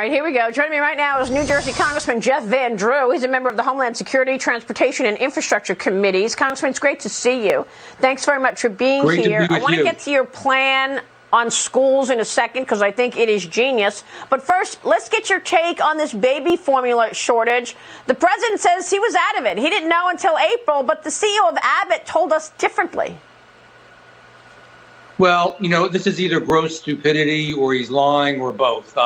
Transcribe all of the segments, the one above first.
right, here we go. Joining me right now is New Jersey Congressman Jeff Van Drew. He's a member of the Homeland Security, Transportation, and Infrastructure Committees. Congressman, it's great to see you. Thanks very much for being here. I want to get to your plan on schools in a second because I think it is genius. But first, let's get your take on this baby formula shortage. The president says he was out of it. He didn't know until April, but the CEO of Abbott told us differently. Well, this is either gross stupidity or he's lying or both.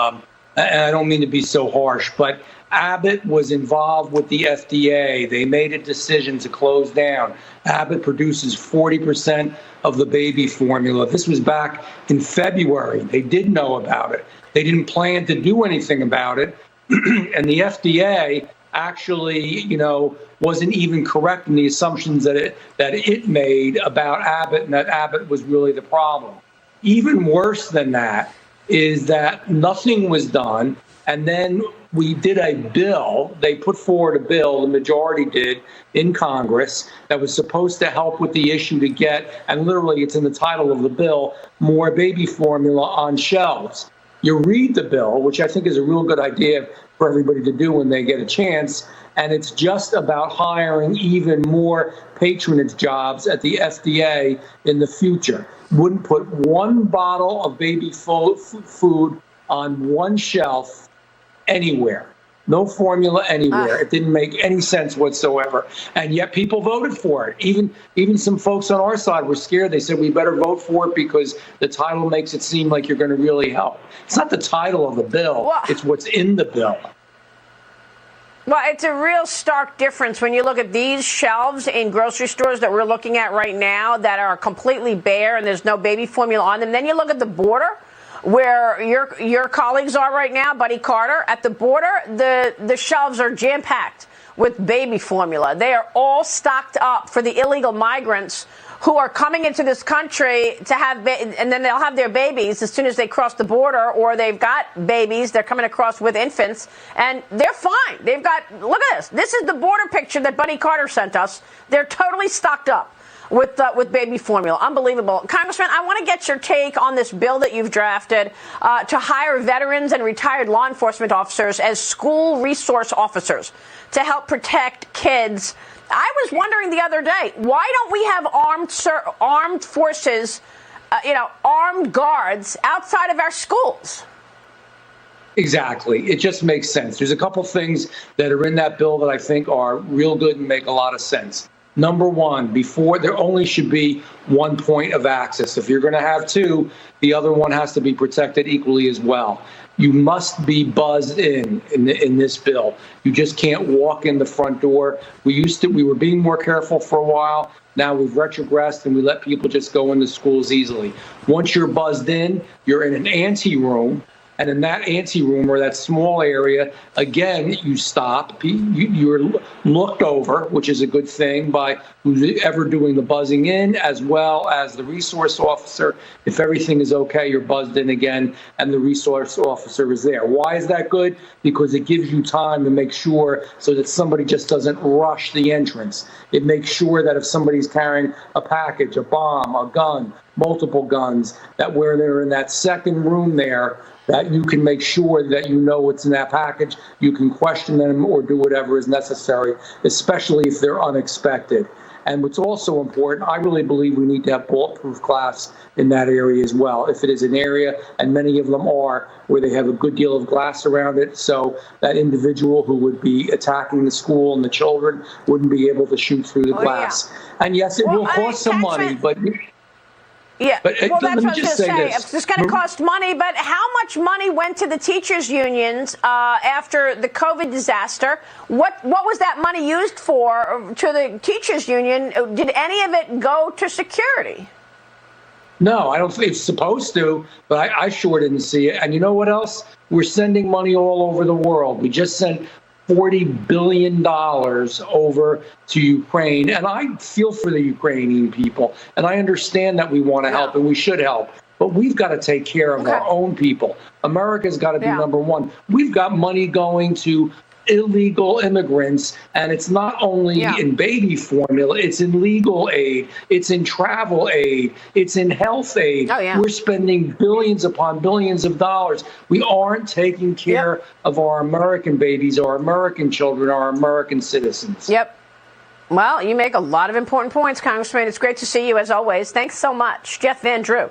And I don't mean to be so harsh, but Abbott was involved with the FDA. They made a decision to close down. Abbott produces 40% of the baby formula. This was back in February. They did know about it. They didn't plan to do anything about it. And the FDA actually, wasn't even correct in the assumptions that it made about Abbott, and that Abbott was really the problem. Even worse than that is that nothing was done, and then we did a bill. They put forward a bill, the majority did, in Congress that was supposed to help with the issue to get, and literally it's in the title of the bill, more baby formula on shelves. You read the bill, which I think is a real good idea for everybody to do when they get a chance, and it's just about hiring even more patronage jobs at the FDA in the future. Wouldn't put one bottle of baby food on one shelf anywhere. No formula anywhere. It didn't make any sense whatsoever. And yet people voted for it. Even some folks on our side were scared. They said, we better vote for it because the title makes it seem like you're going to really help. It's not the title of the bill. It's what's in the bill. Well, it's a real stark difference when you look at these shelves in grocery stores that we're looking at right now that are completely bare and there's no baby formula on them. Then you look at the border where your colleagues are right now, Buddy Carter. At the border, the shelves are jam-packed with baby formula. They are all stocked up for the illegal migrants who are coming into this country to have, and then they'll have their babies as soon as they cross the border, or they've got babies. They're coming across with infants, and they're fine. They've got, look at this. This is the border picture that Buddy Carter sent us. They're totally stocked up with baby formula. Unbelievable. Congressman, I want to get your take on this bill that you've drafted to hire veterans and retired law enforcement officers as school resource officers to help protect kids. I was wondering the other day, why don't we have armed forces, armed guards outside of our schools? Exactly. It just makes sense. There's a couple things that are in that bill that I think are real good and make a lot of sense. Number one, there only should be one point of access. If you're going to have two, the other one has to be protected equally as well. You must be buzzed in this bill. You just can't walk in the front door. We were being more careful for a while. Now we've retrogressed and we let people just go into schools easily. Once you're buzzed in, you're in an ante room. And in that anteroom or that small area, again, you stop. You're looked over, which is a good thing, by who's ever doing the buzzing in, as well as the resource officer. If everything is okay, you're buzzed in again, and the resource officer is there. Why is that good? Because it gives you time to make sure so that somebody just doesn't rush the entrance. It makes sure that if somebody's carrying a package, a bomb, a gun, multiple guns, that where they're in that second room there, that you can make sure that you know what's in that package. You can question them or do whatever is necessary, especially if they're unexpected. And what's also important, I really believe we need to have bulletproof glass in that area as well. If it is an area, and many of them are, where they have a good deal of glass around it, so that individual who would be attacking the school and the children wouldn't be able to shoot through the glass. Yeah. And yes, it will cost some money, but... Yeah, well, that's what I was going to say. It's going to cost money, but how much money went to the teachers' unions after the COVID disaster? What was that money used for to the teachers' union? Did any of it go to security? No, I don't think it's supposed to, but I sure didn't see it. And you know what else? We're sending money all over the world. We just sent $40 billion over to Ukraine. And I feel for the Ukrainian people. And I understand that we want to help and we should help. But we've got to take care of our own people. America's got to be number one. We've got money going to illegal immigrants, and it's not only in baby formula, it's in legal aid, it's in travel aid, it's in health aid. We're spending billions upon billions of dollars. We aren't taking care of our American babies, our American children, our American citizens. Well, you make a lot of important points, Congressman. It's great to see you as always. Thanks so much. Jeff Van Drew.